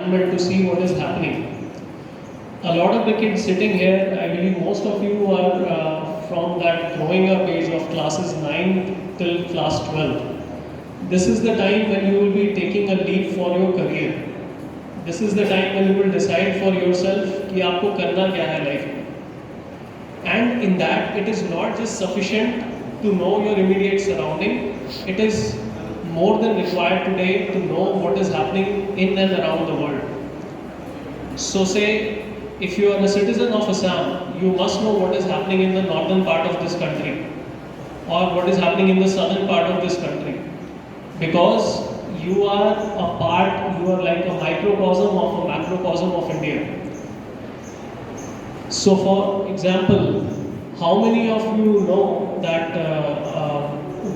encampment to see what is happening. A lot of the kids sitting here, I believe most of you are from that growing up age of classes 9 till class 12. This is the time when you will be taking a leap for your career. This is the time when you will decide for yourself कि आपको करना क्या है life में. And in that, it is not just sufficient to know your immediate surrounding. It is more than required today to know what is happening in and around the world. So say, if you are a citizen of Assam, you must know what is happening in the northern part of this country or what is happening in the southern part of this country. Because you are a part, you are like a microcosm of a macrocosm of India. So for example, how many of you know that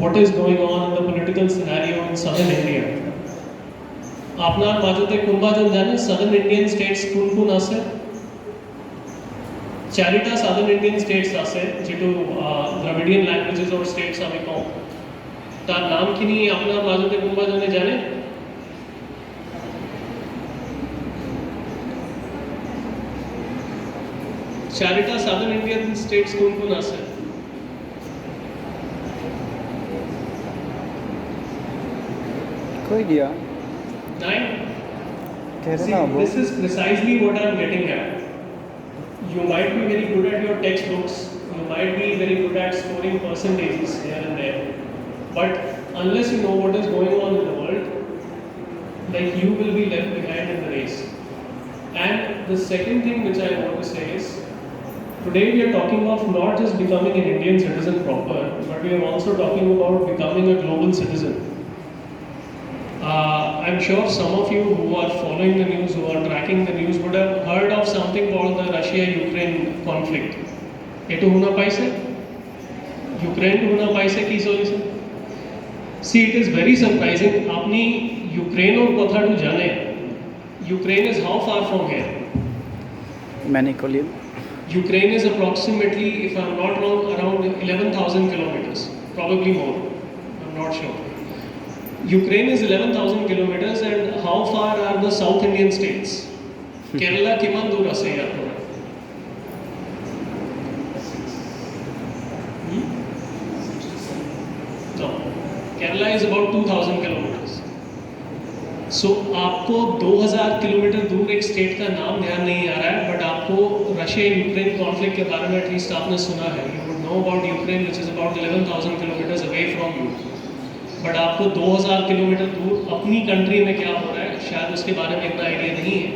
what is going on in the political scenario in southern India? আপনার মাঝতে কোনবাজন জানেন southern Indian states কোন কোন আছে? চারিটা southern Indian states আছে যেটো দ্রাবিডিয়ান languages or states আমি কম তার নাম কি নিয়ে আপনার মাঝতে কোনবাজনে জানে? চারিটা southern Indian states কোন কোন আছে? कोई दिया 9. कैसे ना वो This is precisely what I am getting at. You might be very good at your textbooks, you might be very good at scoring percentages here and there, but unless you know what is going on in the world, like you will be left behind in the race. And the second thing which I want to say is, today we are talking of not just becoming an Indian citizen proper, but we are also talking about becoming a global citizen. I'm sure some of you who are following the news, who are tracking the news, would have heard of something called the Russia-Ukraine conflict. Eto hona paise? Ukraine hona paise ki solution? See, it is very surprising. Apni Ukraine or kotha to jane. Ukraine is how far from here? मैंने को लिए Ukraine is approximately, if I'm not wrong, around 11,000 kilometers, probably more. I'm not sure. Ukraine is 11,000 kilometers, and how far are the South Indian states? Kerala kiman dur ase yapora? No, Kerala is about 2,000 kilometers. So आपको 2,000 kilometre दूर एक state का नाम ध्यान नहीं आ रहा है, but आपको रशिया यूक्रेन कॉन्फ्लिक्ट के बारे में एटलीस्ट आपने सुना है. You would know about Ukraine, which is about 11,000 kilometers away from you. But आपको 2000 किलोमीटर दूर अपनी कंट्री में क्या हो रहा है शायद उसके बारे में इतना आइडिया नहीं है.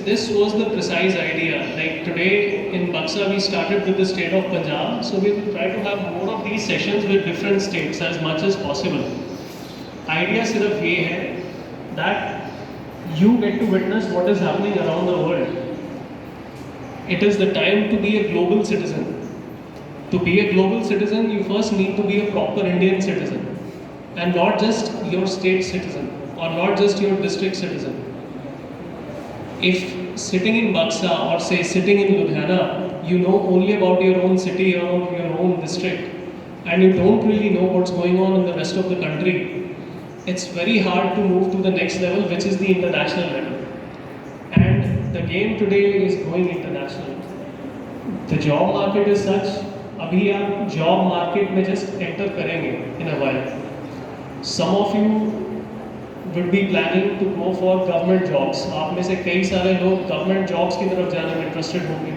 This was the precise idea. Like today in Buxa we started with the state of Punjab, so we will try to have more of these sessions with different states as much as possible. Idea सिर्फ ये है that you get to witness what is happening around the world. It is the time to be a global citizen. To be a global citizen, you first need to be a proper Indian citizen, and not just your state citizen or not just your district citizen. If sitting in Buxa or say sitting in Ludhiana, you know only about your own city or your own district, and you don't really know what's going on in the rest of the country, it's very hard to move to the next level, which is the international level. And the game today is going international. The job market is such. अभी आप job market में just enter करेंगे in a while. Some of you would be planning to go for government jobs. आप में से कई सारे लोग गवर्नमेंट जॉब्स की तरफ जाने में इंटरेस्टेड होंगे.